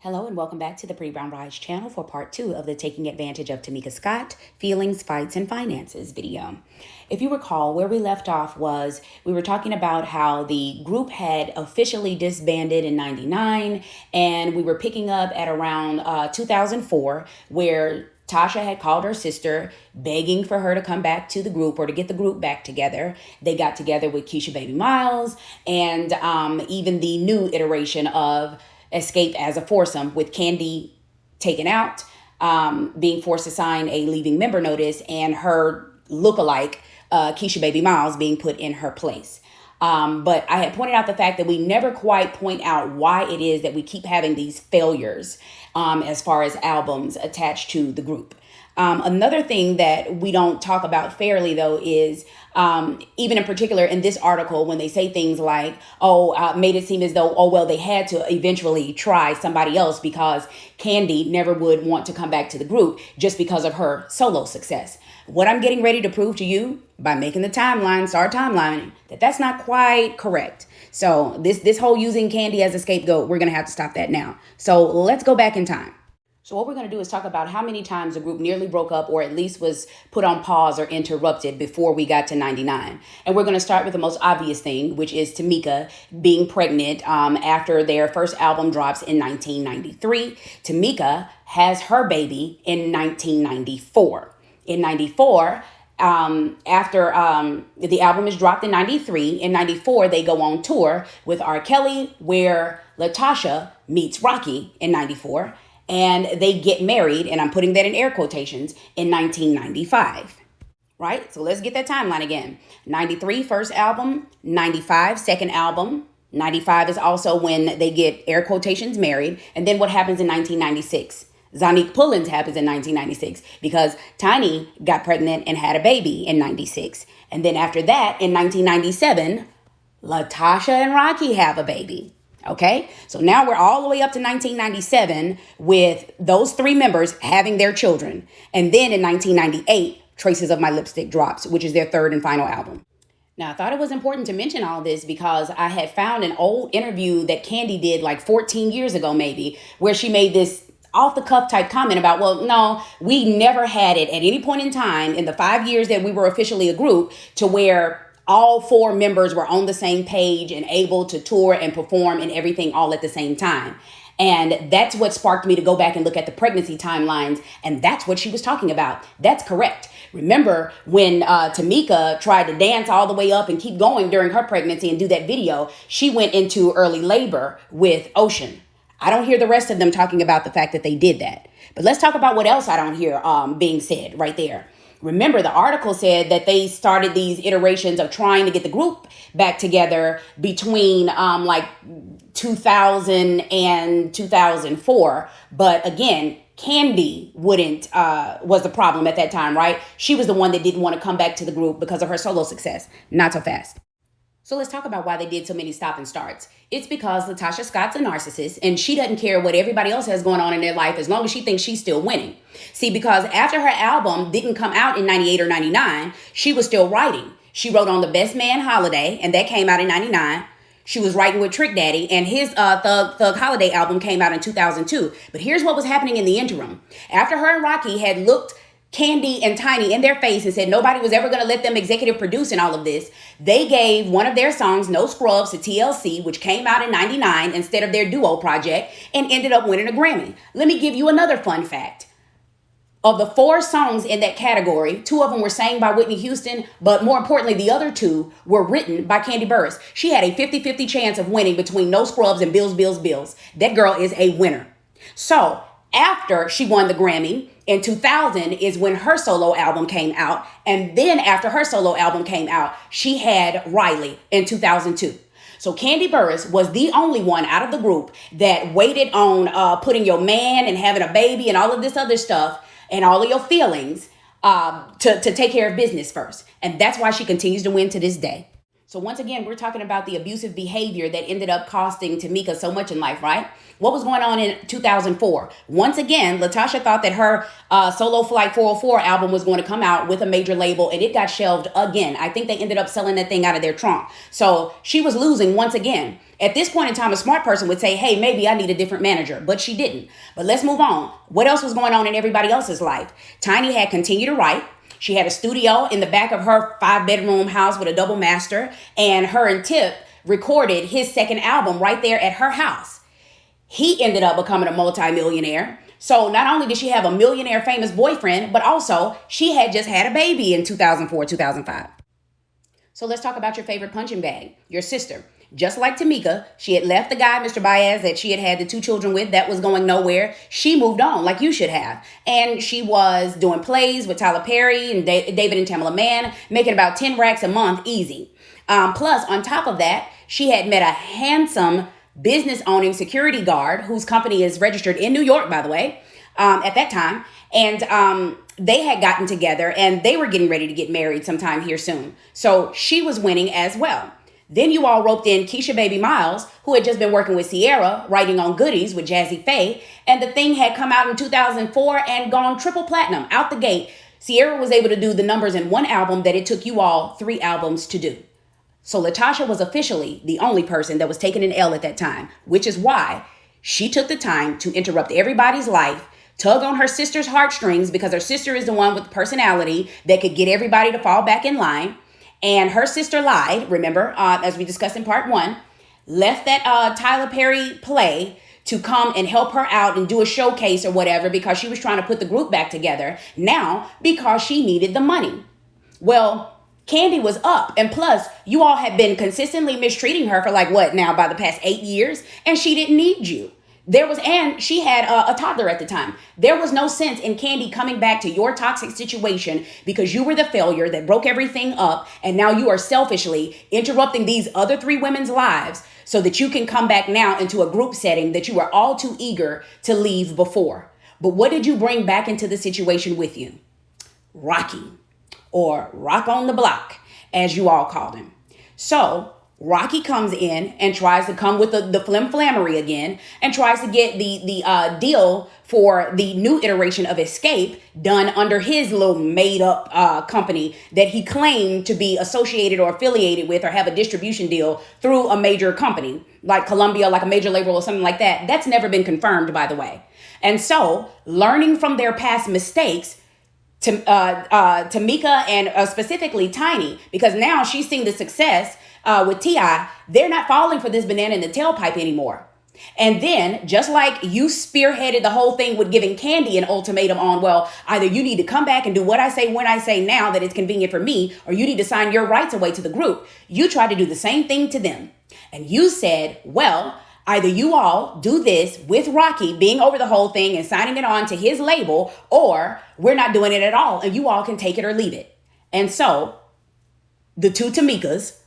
Hello and welcome back to the Pretty Brown Rise channel for part 2 of the Taking Advantage of Tamika Scott, Feelings, Fights, and Finances video. If you recall, where we left off was we were talking about how the group had officially disbanded in 99, and we were picking up at around 2004, where Tasha had called her sister, begging for her to come back to the group or to get the group back together. They got together with Keisha Baby Miles and even the new iteration of Xscape as a foursome, with Kandi taken out, being forced to sign a leaving member notice, and her lookalike, Keisha Baby Miles, being put in her place. But I had pointed out the fact that we never quite point out why it is that we keep having these failures as far as albums attached to the group. Another thing that we don't talk about fairly, though, is even in particular in this article, when they say things like, made it seem as though, they had to eventually try somebody else because Kandi never would want to come back to the group just because of her solo success. What I'm getting ready to prove to you by making the start timelining, that's not quite correct. So this whole using Kandi as a scapegoat, we're going to have to stop that now. So let's go back in time. So what we're going to do is talk about how many times the group nearly broke up or at least was put on pause or interrupted before we got to 99. And we're going to start with the most obvious thing, which is Tamika being pregnant after their first album drops in 1993. Tamika has her baby in 1994. In 94, after the album is dropped in 93, in 94, they go on tour with R. Kelly, where LaTocha meets Rocky in 94. And they get married, and I'm putting that in air quotations, in 1995, right? So let's get that timeline again. 93, first album. 95, second album. 95 is also when they get air quotations married. And then what happens in 1996? Zonique Pullins happens in 1996 because Tiny got pregnant and had a baby in 96. And then after that, in 1997, LaTocha and Rocky have a baby. Okay, so now we're all the way up to 1997 with those three members having their children. And then in 1998, Traces of My Lipstick drops, which is their third and final album. Now, I thought it was important to mention all this because I had found an old interview that Kandi did like 14 years ago, maybe, where she made this off-the-cuff type comment about, no, we never had it at any point in time in the 5 years that we were officially a group to where all four members were on the same page and able to tour and perform and everything all at the same time. And that's what sparked me to go back and look at the pregnancy timelines. And that's what she was talking about. That's correct. Remember when Tamika tried to dance all the way up and keep going during her pregnancy and do that video, she went into early labor with Ocean. I don't hear the rest of them talking about the fact that they did that. But let's talk about what else I don't hear being said right there. Remember, the article said that they started these iterations of trying to get the group back together between 2000 and 2004. But again, Kandi was the problem at that time, right? She was the one that didn't want to come back to the group because of her solo success. Not so fast. So let's talk about why they did so many stop and starts. It's because LaTocha Scott's a narcissist and she doesn't care what everybody else has going on in their life as long as she thinks she's still winning. See, because after her album didn't come out in 98 or 99, she was still writing. She wrote on The Best Man Holiday, and that came out in 99. She was writing with Trick Daddy, and his Thug Holiday album came out in 2002. But here's what was happening in the interim. After her and Rocky had looked Kandi and Tiny in their face and said nobody was ever going to let them executive produce and all of this, they gave one of their songs, No Scrubs, to TLC, which came out in 99 instead of their duo project, and ended up winning a Grammy. Let me give you another fun fact. Of the 4 songs in that category, 2 of them were sang by Whitney Houston, but more importantly, the other 2 were written by Kandi Burruss. She had a 50-50 chance of winning between No Scrubs and Bills, Bills, Bills. That girl is a winner. So after she won the Grammy, in 2000 is when her solo album came out. And then after her solo album came out, she had Riley in 2002. So Kandi Burruss was the only one out of the group that waited on putting your man and having a baby and all of this other stuff and all of your feelings to take care of business first. And that's why she continues to win to this day. So once again, we're talking about the abusive behavior that ended up costing Tamika so much in life, right? What was going on in 2004? Once again, LaTocha thought that her Solo Flight 404 album was going to come out with a major label, and it got shelved again. I think they ended up selling that thing out of their trunk. So she was losing once again. At this point in time, a smart person would say, hey, maybe I need a different manager, but she didn't. But let's move on. What else was going on in everybody else's life? Tiny had continued to write. She had a studio in the back of her 5-bedroom house with a double master, and her and Tip recorded his second album right there at her house. He ended up becoming a multimillionaire. So not only did she have a millionaire famous boyfriend, but also she had just had a baby in 2004, 2005. So let's talk about your favorite punching bag, your sister. Just like Tamika, she had left the guy, Mr. Baez, that she had the 2 children with that was going nowhere. She moved on like you should have. And she was doing plays with Tyler Perry and David and Tamela Mann, making about 10 racks a month easy. Plus, on top of that, she had met a handsome business-owning security guard whose company is registered in New York, by the way, at that time. And they had gotten together and they were getting ready to get married sometime here soon. So she was winning as well. Then you all roped in Keisha Baby Miles, who had just been working with Sierra, writing on Goodies with Jazzy Faye. And the thing had come out in 2004 and gone triple platinum out the gate. Sierra was able to do the numbers in one album that it took you all 3 albums to do. So LaTocha was officially the only person that was taking an L at that time, which is why she took the time to interrupt everybody's life, tug on her sister's heartstrings, because her sister is the one with the personality that could get everybody to fall back in line. And her sister lied, remember, as we discussed in part 1, left that Tyler Perry play to come and help her out and do a showcase or whatever because she was trying to put the group back together. Now, because she needed the money. Well, Candy was up. And plus, you all had been consistently mistreating her for by the past 8 years. And she didn't need you. And she had a toddler at the time. There was no sense in Candy coming back to your toxic situation because you were the failure that broke everything up. And now you are selfishly interrupting these other 3 women's lives so that you can come back now into a group setting that you were all too eager to leave before. But what did you bring back into the situation with you? Rocky, or Rock on the Block, as you all called him. So Rocky comes in and tries to come with the flim-flammery again and tries to get the deal for the new iteration of Xscape done under his little made-up company that he claimed to be associated or affiliated with or have a distribution deal through a major company like Columbia, like a major label or something like that. That's never been confirmed, by the way. And so, learning from their past mistakes, Tamika and specifically Tiny, because now she's seeing the success with T.I., they're not falling for this banana in the tailpipe anymore. And then, just like you spearheaded the whole thing with giving Candy an ultimatum on, well, either you need to come back and do what I say when I say now that it's convenient for me, or you need to sign your rights away to the group. You tried to do the same thing to them. And you said, well, either you all do this with Rocky being over the whole thing and signing it on to his label, or we're not doing it at all, and you all can take it or leave it. And so, the 2 Tamikas,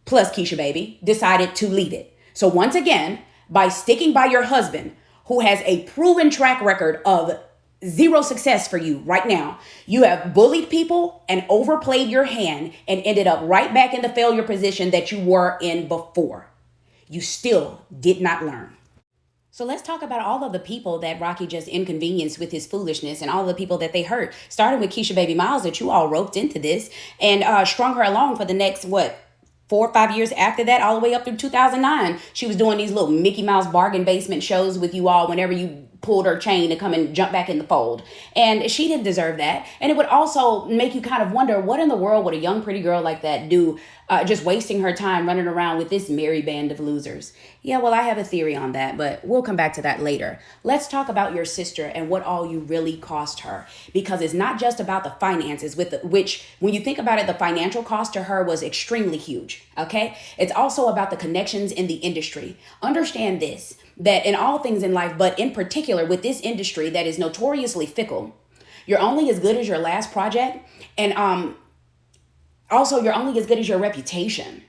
plus Keisha Baby, decided to leave it. So once again, by sticking by your husband, who has a proven track record of 0 success for you right now, you have bullied people and overplayed your hand and ended up right back in the failure position that you were in before. You still did not learn. So let's talk about all of the people that Rocky just inconvenienced with his foolishness and all the people that they hurt, starting with Keisha Baby Miles that you all roped into this and strung her along for the next, 4 or 5 years after that, all the way up through 2009. She was doing these little Mickey Mouse bargain basement shows with you all whenever you pulled her chain to come and jump back in the fold. And she didn't deserve that. And it would also make you kind of wonder, what in the world would a young pretty girl like that do, just wasting her time running around with this merry band of losers? Yeah, well, I have a theory on that, but we'll come back to that later. Let's talk about your sister and what all you really cost her, because it's not just about the finances, which when you think about it, the financial cost to her was extremely huge. Okay. It's also about the connections in the industry. Understand this, that in all things in life, but in particular with this industry that is notoriously fickle, you're only as good as your last project. And also you're only as good as your reputation.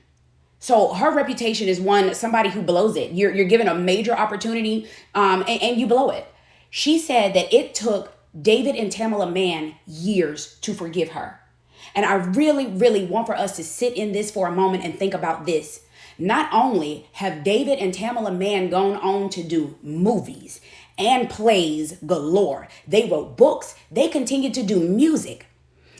So her reputation is somebody who blows it. You're given a major opportunity and you blow it. She said that it took David and Tamela Mann years to forgive her. And I really, really want for us to sit in this for a moment and think about this. Not only have David and Tamela Mann gone on to do movies and plays galore, they wrote books, they continue to do music.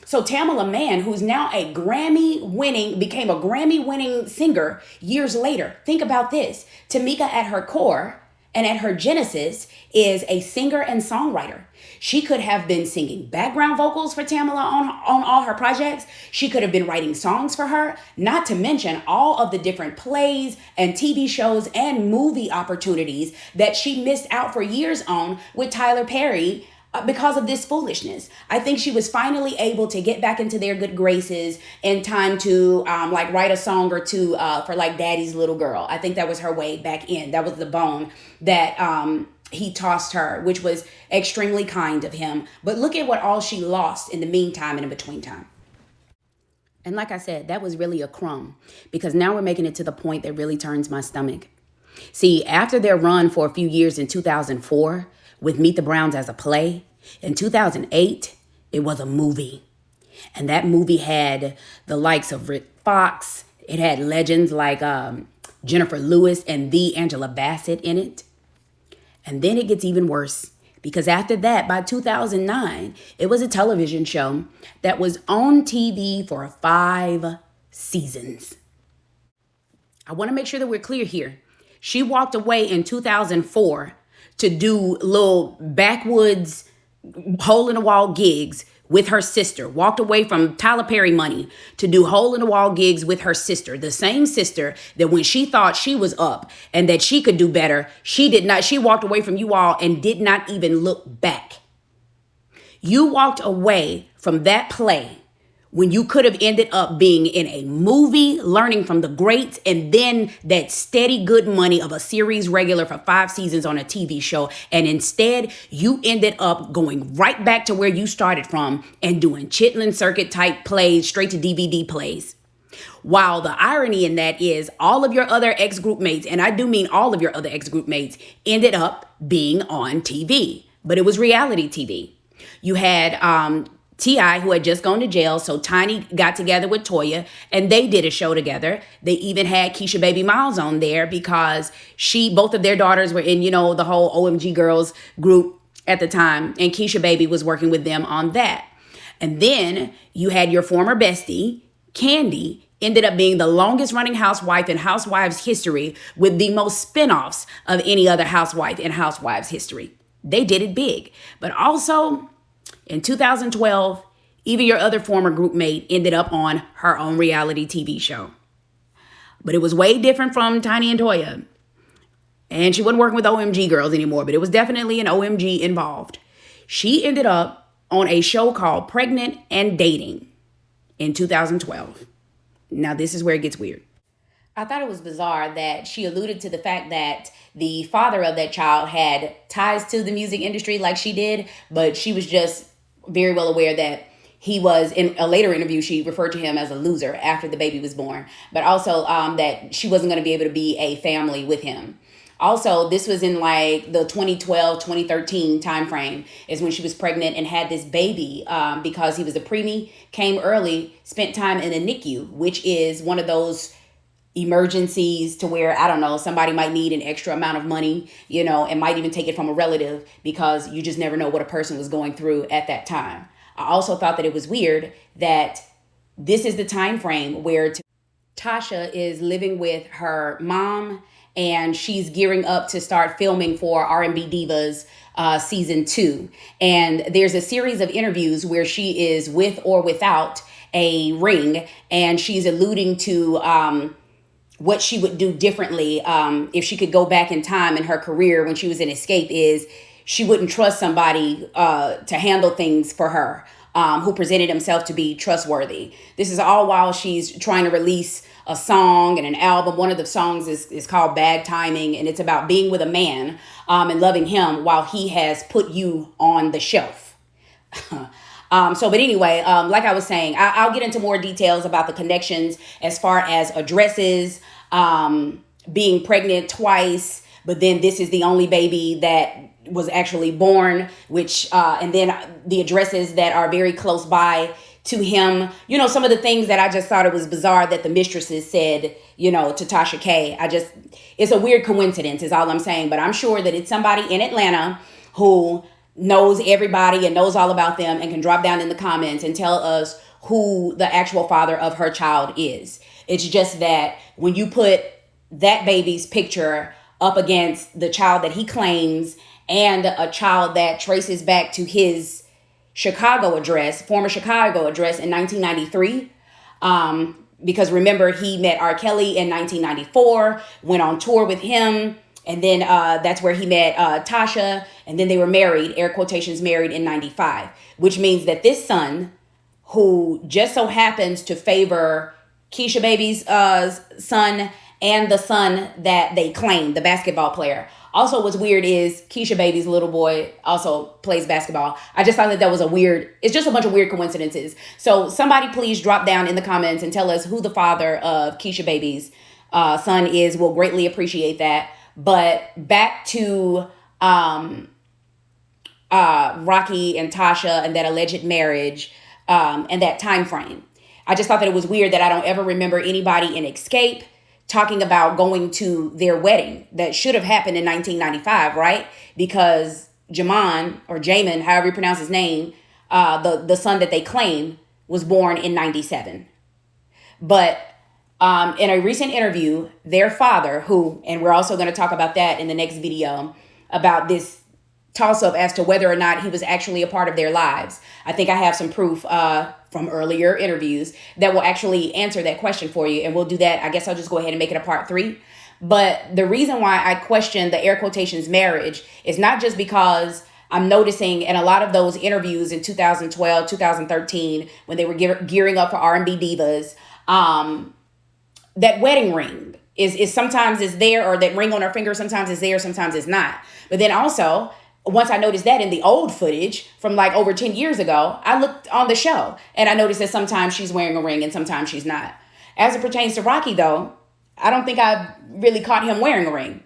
So Tamela Mann, who's now became a Grammy winning singer years later. Think about this. Tamika at her core and at her genesis is a singer and songwriter. She could have been singing background vocals for Tamela on all her projects. She could have been writing songs for her, not to mention all of the different plays and TV shows and movie opportunities that she missed out for years on with Tyler Perry because of this foolishness. I think she was finally able to get back into their good graces in time to write a song or two for like Daddy's Little Girl. I think that was her way back in. That was the bone that he tossed her, which was extremely kind of him. But look at what all she lost in the meantime and in between time. And like I said, that was really a crumb, because now we're making it to the point that really turns my stomach. See, after their run for a few years in 2004, with Meet the Browns as a play, in 2008, it was a movie. And that movie had the likes of Rick Fox. It had legends like Jennifer Lewis and the Angela Bassett in it. And then it gets even worse, because after that, by 2009, it was a television show that was on TV for 5 seasons. I want to make sure that we're clear here. She walked away in 2004 to do little backwoods, hole-in-the-wall gigs with her sister. Walked away from Tyler Perry money to do hole-in-the-wall gigs with her sister. The same sister that when she thought she was up and that she could do better, she did not. She walked away from you all and did not even look back. You walked away from that play when you could have ended up being in a movie, learning from the greats, and then that steady good money of a series regular for 5 seasons on a TV show. And instead, you ended up going right back to where you started from and doing Chitlin Circuit type plays, straight to DVD plays. While the irony in that is all of your other ex-group mates, and I do mean all of your other ex-group mates, ended up being on TV. But it was reality TV. You had T.I., who had just gone to jail, so Tiny got together with Toya, and they did a show together. They even had Keisha Baby Miles on there because both of their daughters were in, the whole OMG Girls group at the time, and Keisha Baby was working with them on that. And then you had your former bestie, Candy, ended up being the longest running housewife in Housewives history with the most spinoffs of any other housewife in Housewives history. They did it big. But also, in 2012, even your other former group mate ended up on her own reality TV show. But it was way different from Tiny and Toya. And she wasn't working with OMG Girls anymore, but it was definitely an OMG involved. She ended up on a show called Pregnant and Dating in 2012. Now, this is where it gets weird. I thought it was bizarre that she alluded to the fact that the father of that child had ties to the music industry like she did, but she was just very well aware that he was, in a later interview, she referred to him as a loser after the baby was born, but also that she wasn't going to be able to be a family with him. Also, this was in like the 2012, 2013 timeframe is when she was pregnant and had this baby because he was a preemie, came early, spent time in the NICU, which is one of those emergencies to where, I don't know, somebody might need an extra amount of money, and might even take it from a relative because you just never know what a person was going through at that time. I also thought that it was weird that this is the time frame where Tasha is living with her mom and she's gearing up to start filming for R&B Divas season 2. And there's a series of interviews where she is with or without a ring, and she's alluding to what she would do differently if she could go back in time in her career when she was in Xscape is she wouldn't trust somebody to handle things for her who presented himself to be trustworthy. This is all while she's trying to release a song and an album. One of the songs is called Bad Timing, and it's about being with a man and loving him while he has put you on the shelf. But anyway, like I was saying, I'll get into more details about the connections as far as addresses, being pregnant twice, but then this is the only baby that was actually born, which, and then the addresses that are very close by to him. You know, some of the things that I just thought it was bizarre that the mistresses said, you know, to Tasha K. It's a weird coincidence is all I'm saying. But I'm sure that it's somebody in Atlanta who knows everybody and knows all about them and can drop down in the comments and tell us who the actual father of her child is. It's just that when you put that baby's picture up against the child that he claims and a child that traces back to his former Chicago address in 1993. Because remember, he met R. Kelly in 1994, went on tour with him, and then that's where he met Tasha, and then they were married, air quotations, married in 95, which means that this son, who just so happens to favor Keisha Baby's son and the son that they claim, the basketball player. Also, what's weird is Keisha Baby's little boy also plays basketball. I just thought that was it's just a bunch of weird coincidences. So somebody please drop down in the comments and tell us who the father of Keisha Baby's son is. We'll greatly appreciate that. But back to Rocky and Tasha and that alleged marriage and that time frame. I just thought that it was weird that I don't ever remember anybody in Xscape talking about going to their wedding that should have happened in 1995, right? Because Jamin, however you pronounce his name, the son that they claim was born in 97. But in a recent interview, their father, and we're also going to talk about that in the next video, about this toss-up as to whether or not he was actually a part of their lives. I think I have some proof from earlier interviews that will actually answer that question for you. And we'll do that. I guess I'll just go ahead and make it a part 3. But the reason why I question the air quotations marriage is not just because I'm noticing in a lot of those interviews in 2012, 2013, when they were gearing up for R&B divas, that wedding ring is sometimes is there, or that ring on her finger sometimes is there, sometimes it's not. But then also, once I noticed that in the old footage from like over 10 years ago, I looked on the show and I noticed that sometimes she's wearing a ring and sometimes she's not. As it pertains to Rocky, though, I don't think I've really caught him wearing a ring,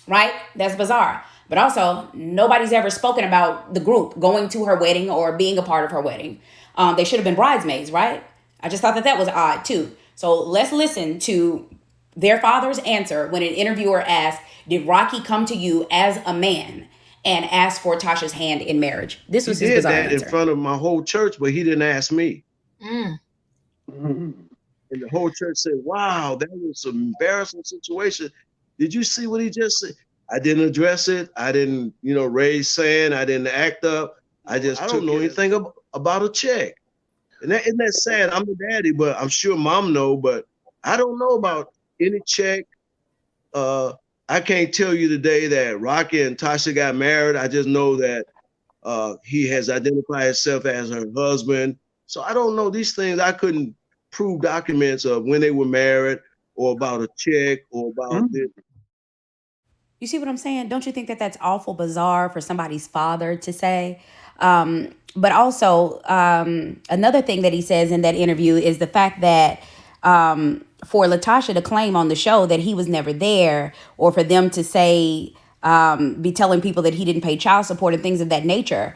right? That's bizarre. But also, nobody's ever spoken about the group going to her wedding or being a part of her wedding. They should have been bridesmaids, right? I just thought that was odd, too. So let's listen to their father's answer when an interviewer asked, did Rocky come to you as a man and asked for Tasha's hand in marriage? This was his bizarre answer. He did that in front of my whole church, but he didn't ask me. And the whole church said, wow, that was an embarrassing situation. Did you see what he just said? I didn't address it. I didn't, raise sand. I didn't act up. I don't know anything about a check. And isn't that sad? I'm the daddy, but I'm sure mom know, but I don't know about any check. I can't tell you today that Rocky and Tasha got married. I just know that he has identified himself as her husband. So I don't know these things. I couldn't prove documents of when they were married or about a check or about this. You see what I'm saying? Don't you think that that's awful bizarre for somebody's father to say? But also, another thing that he says in that interview is the fact that for LaTocha to claim on the show that he was never there, or for them to say, be telling people that he didn't pay child support and things of that nature,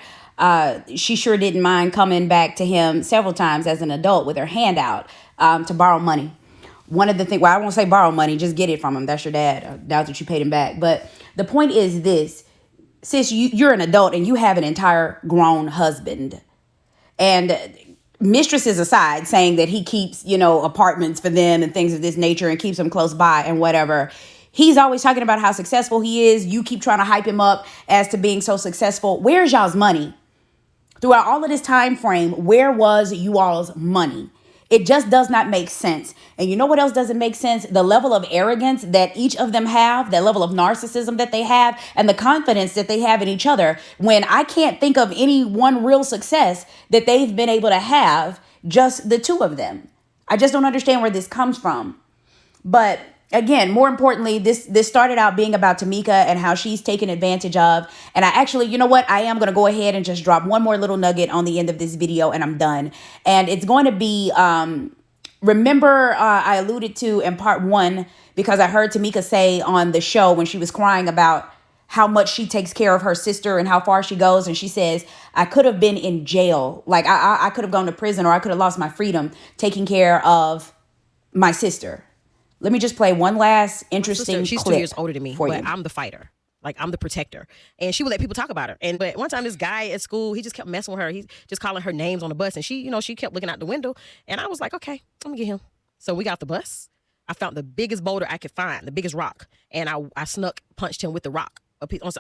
she sure didn't mind coming back to him several times as an adult with her hand out to borrow money. One of the things, well, I won't say borrow money, just get it from him. That's your dad. I doubt that you paid him back. But the point is this. Sis, you're an adult and you have an entire grown husband. And mistresses aside, saying that he keeps, apartments for them and things of this nature and keeps them close by and whatever. He's always talking about how successful he is. You keep trying to hype him up as to being so successful. Where's y'all's money? Throughout all of this time frame, where was you all's money? It just does not make sense. And you know what else doesn't make sense? The level of arrogance that each of them have, that level of narcissism that they have, and the confidence that they have in each other, when I can't think of any one real success that they've been able to have, just the two of them. I just don't understand where this comes from. But again, more importantly, this started out being about Tamika and how she's taken advantage of. And I actually, you know what? I am going to go ahead and just drop one more little nugget on the end of this video and I'm done. And it's going to be, remember I alluded to in part 1, because I heard Tamika say on the show when she was crying about how much she takes care of her sister and how far she goes. And she says, I could have been in jail. Like I could have gone to prison, or I could have lost my freedom taking care of my sister. Let me just play one last interesting clip. She's 2 years older than me, but I'm the fighter. Like, I'm the protector. And she would let people talk about her. But one time, this guy at school, he just kept messing with her. He just calling her names on the bus. And she kept looking out the window. And I was like, okay, I'm gonna get him. So we got the bus. I found the biggest boulder I could find, the biggest rock. And I snuck punched him with the rock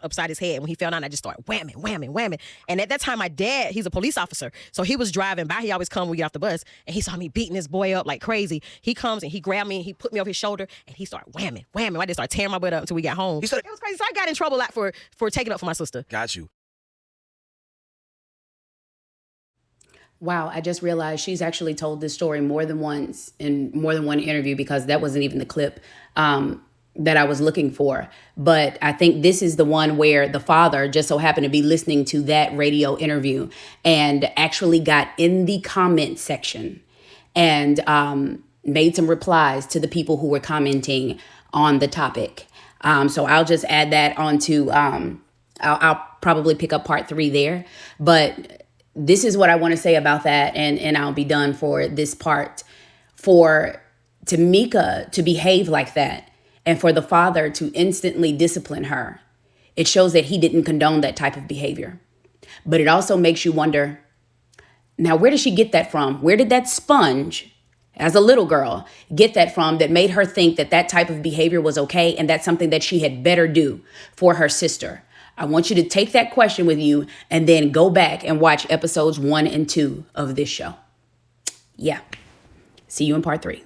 upside his head. When he fell down, I just started whamming, whamming, whamming. And at that time, my dad, he's a police officer. So he was driving by. He always come when we get off the bus. And he saw me beating this boy up like crazy. He comes and he grabbed me and he put me over his shoulder and he started whamming, whamming. I just started tearing my butt up until we got home. It was crazy. So I got in trouble a lot for taking up for my sister. Got you. Wow, I just realized she's actually told this story more than once in more than one interview, because that wasn't even the clip that I was looking for. But I think this is the one where the father just so happened to be listening to that radio interview and actually got in the comment section and made some replies to the people who were commenting on the topic. So I'll just add that onto, I'll probably pick up part 3 there. But this is what I want to say about that, and I'll be done for this part. For Tamika to behave like that, and for the father to instantly discipline her, it shows that he didn't condone that type of behavior. But it also makes you wonder, now, where did she get that from? Where did that sponge, as a little girl, get that from that made her think that that type of behavior was okay and that's something that she had better do for her sister? I want you to take that question with you and then go back and watch episodes 1 and 2 of this show. Yeah. See you in part 3.